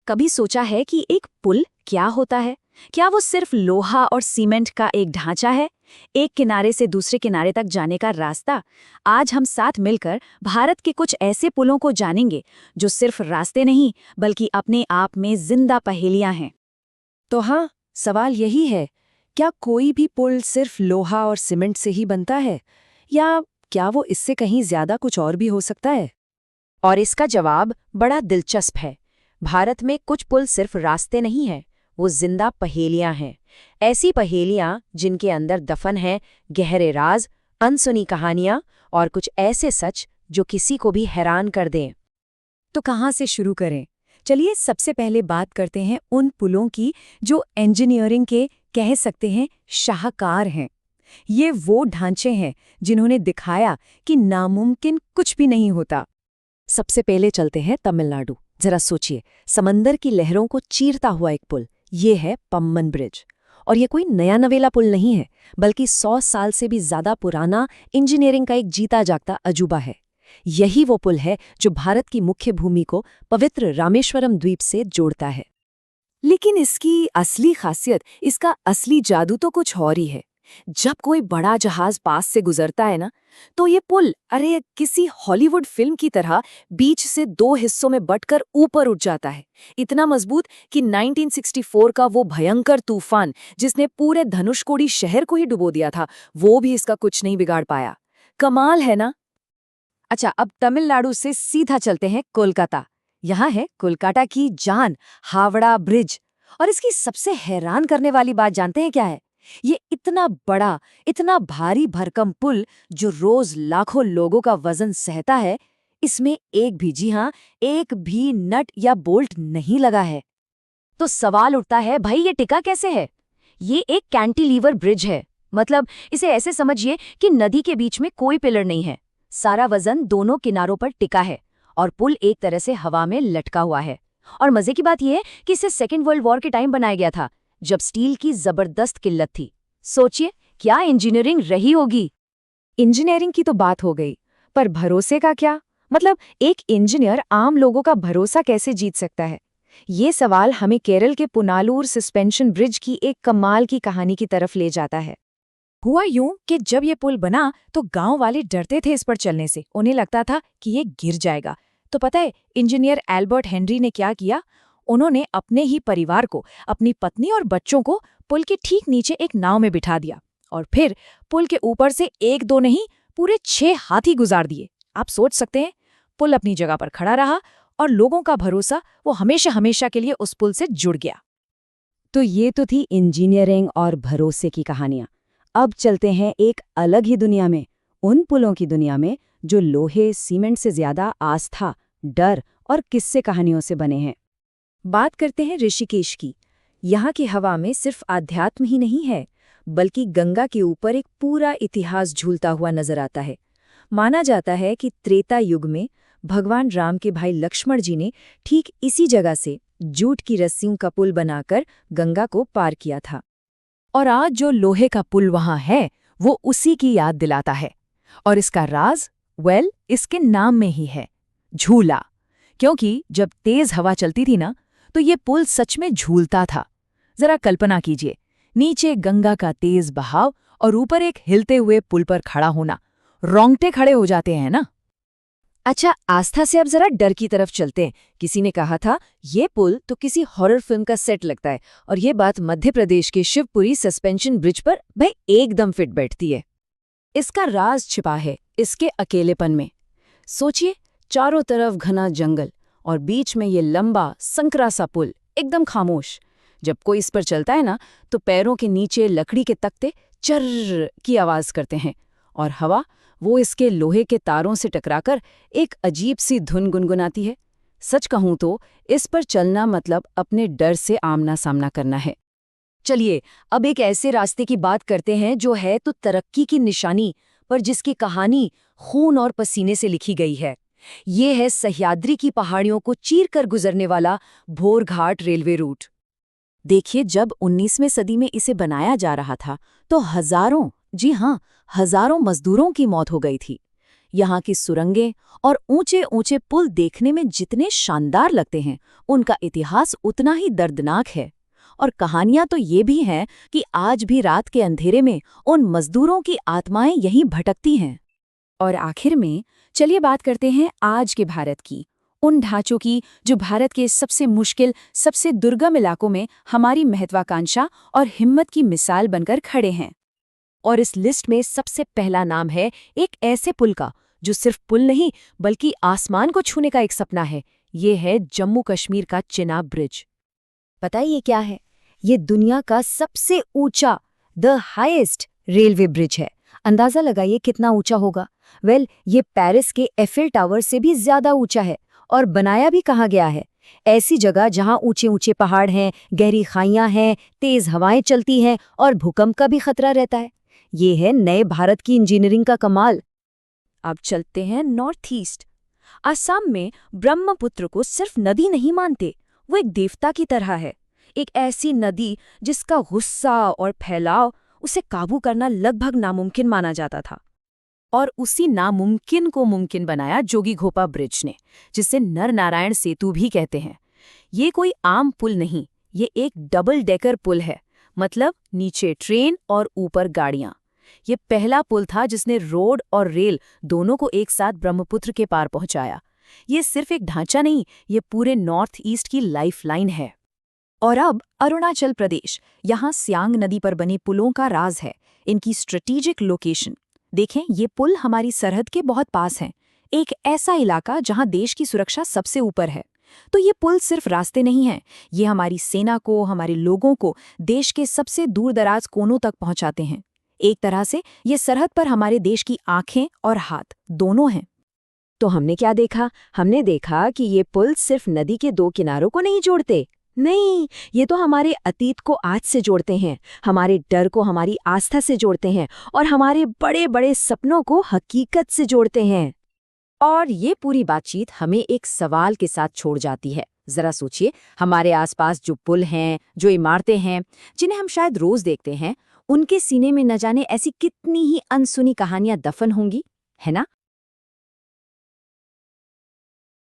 कभी सोचा है कि एक पुल क्या होता है? क्या वो सिर्फ लोहा और सीमेंट का एक ढांचा है, एक किनारे से दूसरे किनारे तक जाने का रास्ता? आज हम साथ मिलकर भारत के कुछ ऐसे पुलों को जानेंगे जो सिर्फ रास्ते नहीं बल्कि अपने आप में जिंदा पहेलियां हैं। तो हाँ, सवाल यही है, क्या कोई भी पुल सिर्फ लोहा और सीमेंट से ही बनता है, या क्या वो इससे कहीं ज्यादा कुछ और भी हो सकता है? और इसका जवाब बड़ा दिलचस्प है। भारत में कुछ पुल सिर्फ रास्ते नहीं हैं, वो जिंदा पहेलियां हैं। ऐसी पहेलियां जिनके अंदर दफन हैं गहरे राज, अनसुनी कहानियां और कुछ ऐसे सच जो किसी को भी हैरान कर दें। तो कहाँ से शुरू करें? चलिए सबसे पहले बात करते हैं उन पुलों की जो इंजीनियरिंग के कह सकते हैं शाहकार हैं। ये वो ढांचे हैं जिन्होंने दिखाया कि नामुमकिन कुछ भी नहीं होता। सबसे पहले चलते हैं तमिलनाडु। जरा सोचिए, समंदर की लहरों को चीरता हुआ एक पुल, ये है पम्बन ब्रिज। और ये कोई नया नवेला पुल नहीं है, बल्कि 100 साल से भी ज्यादा पुराना इंजीनियरिंग का एक जीता जागता अजूबा है। यही वो पुल है जो भारत की मुख्य भूमि को पवित्र रामेश्वरम द्वीप से जोड़ता है। लेकिन इसकी असली खासियत, इसका असली जादू तो कुछ और ही है। जब कोई बड़ा जहाज पास से गुजरता है ना, तो ये पुल किसी हॉलीवुड फिल्म की तरह बीच से 2 हिस्सों में बंटकर ऊपर उठ जाता है। इतना मजबूत कि 1964 का वो भयंकर तूफान जिसने पूरे धनुषकोडी शहर को ही डुबो दिया था, वो भी इसका कुछ नहीं बिगाड़ पाया। कमाल है ना? अच्छा, अब तमिलनाडु से सीधा चलते हैं कोलकाता। यहाँ है कोलकाता की जान, हावड़ा ब्रिज। और इसकी सबसे हैरान करने वाली बात जानते हैं क्या है? ये इतना बड़ा, इतना भारी भरकम पुल जो रोज लाखों लोगों का वजन सहता है, इसमें एक भी, जी हाँ, एक भी नट या बोल्ट नहीं लगा है। तो सवाल उठता है, भाई ये टिका कैसे है? ये एक कैंटिलीवर ब्रिज है। मतलब इसे ऐसे समझिए कि नदी के बीच में कोई पिलर नहीं है, सारा वजन दोनों किनारों पर टिका है और पुल एक तरह से हवा में लटका हुआ है। और मजे की बात यह है कि इसे सेकेंड वर्ल्ड वॉर के टाइम बनाया गया था, जब स्टील की जबरदस्त किल्लत थी। सोचिए क्या इंजीनियरिंग रही होगी। इंजीनियरिंग की तो बात हो गई, पर भरोसे का क्या? मतलब एक इंजीनियर आम लोगों का भरोसा कैसे जीत सकता है? ये सवाल हमें केरल के पुनालूर सस्पेंशन ब्रिज की एक कमाल की कहानी की तरफ ले जाता है। हुआ यूं कि जब ये पुल बना तो गांव वाले डरते थे इस पर चलने से। उन्हें लगता था कि ये गिर जाएगा। तो पता है इंजीनियर एल्बर्ट हेनरी ने क्या किया? उन्होंने अपने ही परिवार को, अपनी पत्नी और बच्चों को पुल के ठीक नीचे एक नाव में बिठा दिया और फिर पुल के ऊपर से 1-2 नहीं, पूरे 6 हाथी गुजार दिए। आप सोच सकते हैं, पुल अपनी जगह पर खड़ा रहा और लोगों का भरोसा वो हमेशा हमेशा के लिए उस पुल से जुड़ गया। तो ये तो थी इंजीनियरिंग और भरोसे की कहानियां। अब चलते हैं एक अलग ही दुनिया में, उन पुलों की दुनिया में जो लोहे सीमेंट से ज्यादा आस्था, डर और किस्से कहानियों से बने हैं। बात करते हैं ऋषिकेश की। यहाँ की हवा में सिर्फ आध्यात्म ही नहीं है, बल्कि गंगा के ऊपर एक पूरा इतिहास झूलता हुआ नजर आता है। माना जाता है कि त्रेता युग में भगवान राम के भाई लक्ष्मण जी ने ठीक इसी जगह से जूट की रस्सियों का पुल बनाकर गंगा को पार किया था। और आज जो लोहे का पुल वहां है, वो उसी की याद दिलाता है। और इसका राज, इसके नाम में ही है, झूला। क्योंकि जब तेज हवा चलती थी ना, तो ये पुल सच में झूलता था। जरा कल्पना कीजिए, नीचे गंगा का तेज बहाव और ऊपर एक हिलते हुए पुल पर खड़ा होना। रोंगटे खड़े हो जाते हैं ना? अच्छा, आस्था से अब जरा डर की तरफ चलते हैं। किसी ने कहा था ये पुल तो किसी हॉरर फिल्म का सेट लगता है, और ये बात मध्य प्रदेश के शिवपुरी सस्पेंशन ब्रिज पर भाई एकदम फिट बैठती है। इसका राज छिपा है इसके अकेलेपन में। सोचिए, चारों तरफ घना जंगल और बीच में ये लंबा संकरा सा पुल, एकदम खामोश। जब कोई इस पर चलता है ना, तो पैरों के नीचे लकड़ी के तख्ते चर्र की आवाज करते हैं और हवा वो इसके लोहे के तारों से टकराकर एक अजीब सी धुन गुनगुनाती है। सच कहूं तो इस पर चलना मतलब अपने डर से आमना सामना करना है। चलिए अब एक ऐसे रास्ते की बात करते हैं जो है तो तरक्की की निशानी, पर जिसकी कहानी खून और पसीने से लिखी गई है। ये है सह्याद्री की पहाड़ियों को चीरकर गुजरने वाला भोरघाट रेलवे रूट। देखिए, जब 19वीं सदी में इसे बनाया जा रहा था तो हजारों, जी हां, हजारों मजदूरों की मौत हो गई थी। यहाँ की सुरंगें और ऊंचे ऊंचे पुल देखने में जितने शानदार लगते हैं, उनका इतिहास उतना ही दर्दनाक है। और कहानियां तो ये भी हैं कि आज भी रात के अंधेरे में उन मजदूरों की आत्माएं यहीं भटकती हैं। और आखिर में चलिए बात करते हैं आज के भारत की, उन ढांचों की जो भारत के सबसे मुश्किल, सबसे दुर्गम इलाकों में हमारी महत्वाकांक्षा और हिम्मत की मिसाल बनकर खड़े हैं। और इस लिस्ट में सबसे पहला नाम है एक ऐसे पुल का जो सिर्फ पुल नहीं बल्कि आसमान को छूने का एक सपना है। ये है जम्मू कश्मीर का चिनाब ब्रिज। पता है ये क्या है? ये दुनिया का सबसे ऊंचा, द हाईएस्ट रेलवे ब्रिज है। अंदाजा लगाइए कितना ऊंचा होगा। ये पेरिस के एफिल टावर से भी ज्यादा ऊंचा है। और बनाया भी कहाँ गया है? ऐसी जगह जहां ऊंचे ऊंचे पहाड़ हैं, गहरी खाइयां हैं, तेज हवाएं चलती हैं और भूकंप का भी खतरा रहता है। ये है नए भारत की इंजीनियरिंग का कमाल। अब चलते हैं नॉर्थ ईस्ट। असम में ब्रह्मपुत्र को सिर्फ नदी नहीं मानते, वो एक देवता की तरह है। एक ऐसी नदी जिसका गुस्सा और फैलाव, उसे काबू करना लगभग नामुमकिन माना जाता था। और उसी नामुमकिन को मुमकिन बनाया जोगीघोपा ब्रिज ने, जिसे नर नारायण सेतु भी कहते हैं। ये कोई आम पुल नहीं, ये एक डबल डेकर पुल है। मतलब नीचे ट्रेन और ऊपर गाड़ियां। ये पहला पुल था जिसने रोड और रेल दोनों को एक साथ ब्रह्मपुत्र के पार पहुंचाया। ये सिर्फ एक ढांचा नहीं, ये पूरे नॉर्थ ईस्ट की लाइफलाइन है। और अब अरुणाचल प्रदेश, यहाँ सियांग नदी पर बने पुलों का राज है, इनकी स्ट्रेटेजिक लोकेशन। देखें, ये पुल हमारी सरहद के बहुत पास हैं, एक ऐसा इलाका जहाँ देश की सुरक्षा सबसे ऊपर है। तो ये पुल सिर्फ रास्ते नहीं हैं, ये हमारी सेना को, हमारे लोगों को देश के सबसे दूर-दराज कोनों तक पहुंचाते हैं। एक तरह से ये सरहद पर हमारे देश की आंखें और हाथ दोनों हैं। तो हमने क्या देखा? हमने देखा कि ये पुल सिर्फ नदी के दो किनारों को नहीं जोड़ते। नहीं, ये तो हमारे अतीत को आज से जोड़ते हैं, हमारे डर को हमारी आस्था से जोड़ते हैं और हमारे बड़े बड़े सपनों को हकीकत से जोड़ते हैं। और ये पूरी बातचीत हमें एक सवाल के साथ छोड़ जाती है। जरा सोचिए, हमारे आसपास जो पुल हैं, जो इमारतें हैं, जिन्हें हम शायद रोज देखते हैं, उनके सीने में न जाने ऐसी कितनी ही अनसुनी कहानियां दफन होंगी, है ना?